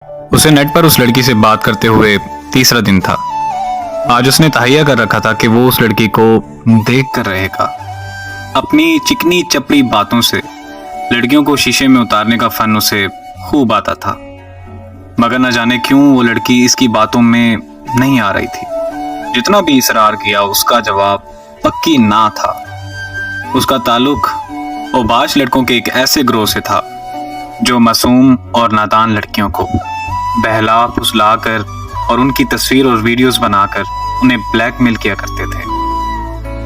उसे नेट पर उस लड़की से बात करते हुए तीसरा दिन था। आज उसने तहैया कर रखा था कि वो उस लड़की को देख कर रहेगा। अपनी चिकनी चपड़ी बातों से लड़कियों को शीशे में उतारने का फन उसे खूब आता था, मगर न जाने क्यों वो लड़की इसकी बातों में नहीं आ रही थी। जितना भी इसरार किया उसका जवाब पक्की ना था। उसका ताल्लुक ओबाश लड़कों के एक ऐसे ग्रोह से था जो मासूम और नादान लड़कियों को बहला फुसला कर और उनकी तस्वीर और वीडियोस बनाकर उन्हें ब्लैकमेल किया करते थे।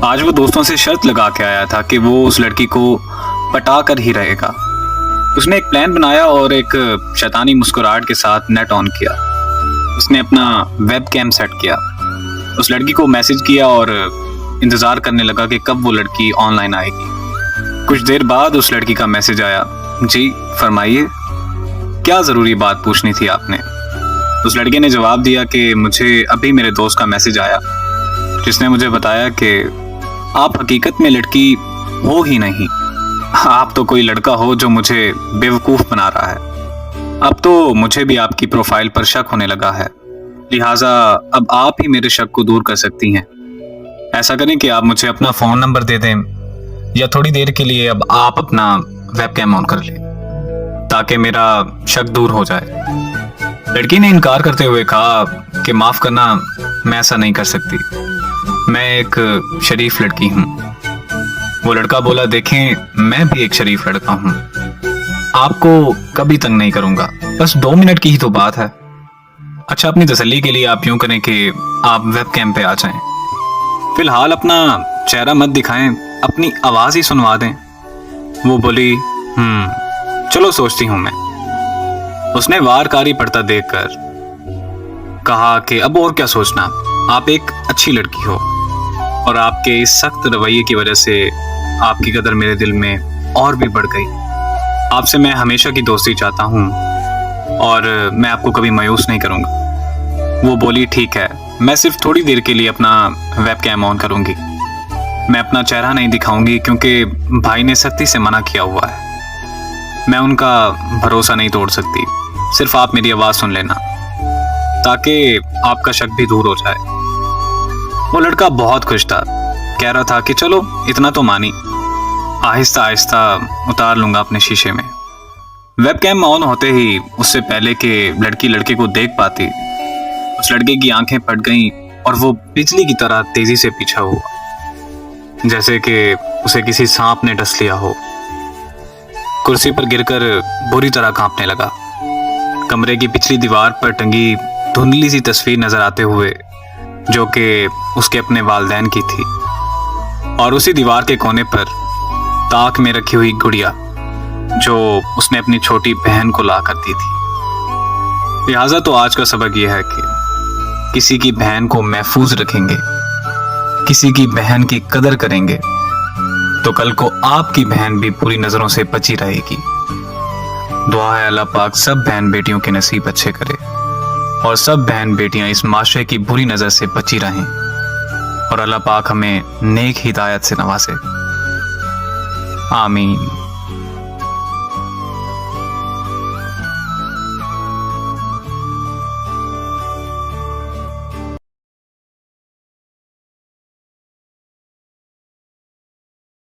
आज वो दोस्तों से शर्त लगा के आया था कि वो उस लड़की को पटा कर ही रहेगा। उसने एक प्लान बनाया और एक शैतानी मुस्कुराहट के साथ नेट ऑन किया। उसने अपना वेब कैम सेट किया, उस लड़की को मैसेज किया और इंतजार करने लगा कि कब वो लड़की ऑनलाइन आएगी। कुछ देर बाद उस लड़की का मैसेज आया। जी फरमाइए, क्या जरूरी बात पूछनी थी आपने? उस लड़के ने जवाब दिया कि मुझे अभी मेरे दोस्त का मैसेज आया जिसने मुझे बताया कि आप हकीकत में लड़की हो ही नहीं, आप तो कोई लड़का हो जो मुझे बेवकूफ बना रहा है। अब तो मुझे भी आपकी प्रोफाइल पर शक होने लगा है, लिहाजा अब आप ही मेरे शक को दूर कर सकती हैं। ऐसा करें कि आप मुझे अपना फोन नंबर दे दें या थोड़ी देर के लिए अब आप अपना वेबकैम ऑन कर लें ताकि मेरा शक दूर हो जाए। लड़की ने इनकार करते हुए कहा कि माफ करना, मैं ऐसा नहीं कर सकती, मैं एक शरीफ लड़की हूँ। वो लड़का बोला, देखें मैं भी एक शरीफ लड़का हूँ, आपको कभी तंग नहीं करूंगा, बस 2 मिनट की ही तो बात है। अच्छा, अपनी तसल्ली के लिए आप यूं करें कि आप वेबकैम पे आ जाएं, फिलहाल अपना चेहरा मत दिखाएं, अपनी आवाज ही सुनवा दें। वो बोली, चलो सोचती हूं मैं। उसने वारकारी पड़ता देखकर कहा कि अब और क्या सोचना, आप एक अच्छी लड़की हो और आपके इस सख्त रवैये की वजह से आपकी कदर मेरे दिल में और भी बढ़ गई। आपसे मैं हमेशा की दोस्ती चाहता हूं और मैं आपको कभी मायूस नहीं करूंगा। वो बोली, ठीक है, मैं सिर्फ थोड़ी देर के लिए अपना वेबकैम ऑन करूंगी, मैं अपना चेहरा नहीं दिखाऊंगी क्योंकि भाई ने सख्ती से मना किया हुआ है। मैं उनका भरोसा नहीं तोड़ सकती, सिर्फ आप मेरी आवाज सुन लेना ताकि आपका शक भी दूर हो जाए। वो लड़का बहुत खुश था, कह रहा था कि चलो इतना तो मानी, आहिस्ता आहिस्ता उतार लूंगा अपने शीशे में। वेबकैम ऑन होते ही उससे पहले कि लड़की लड़के को देख पाती, उस लड़के की आंखें फट गईं और वो बिजली की तरह तेजी से पीछा हुआ, जैसे कि उसे किसी सांप ने डस लिया हो। कुर्सी पर गिरकर बुरी तरह कांपने लगा। कमरे की पिछली दीवार पर टंगी धुंधली सी तस्वीर नजर आते हुए जो कि उसके अपने वालिदैन की थी, और उसी दीवार के कोने पर ताक में रखी हुई गुड़िया जो उसने अपनी छोटी बहन को ला कर दी थी। लिहाजा तो आज का सबक यह है कि किसी की बहन को महफूज रखेंगे, किसी की बहन की कदर करेंगे तो कल को आपकी बहन भी पूरी नजरों से बची रहेगी। दुआ है अल्लाह पाक सब बहन बेटियों के नसीब अच्छे करे और सब बहन बेटियां इस माशरे की बुरी नजर से बची रहें और अल्लाह पाक हमें नेक हिदायत से नवाजे। आमीन।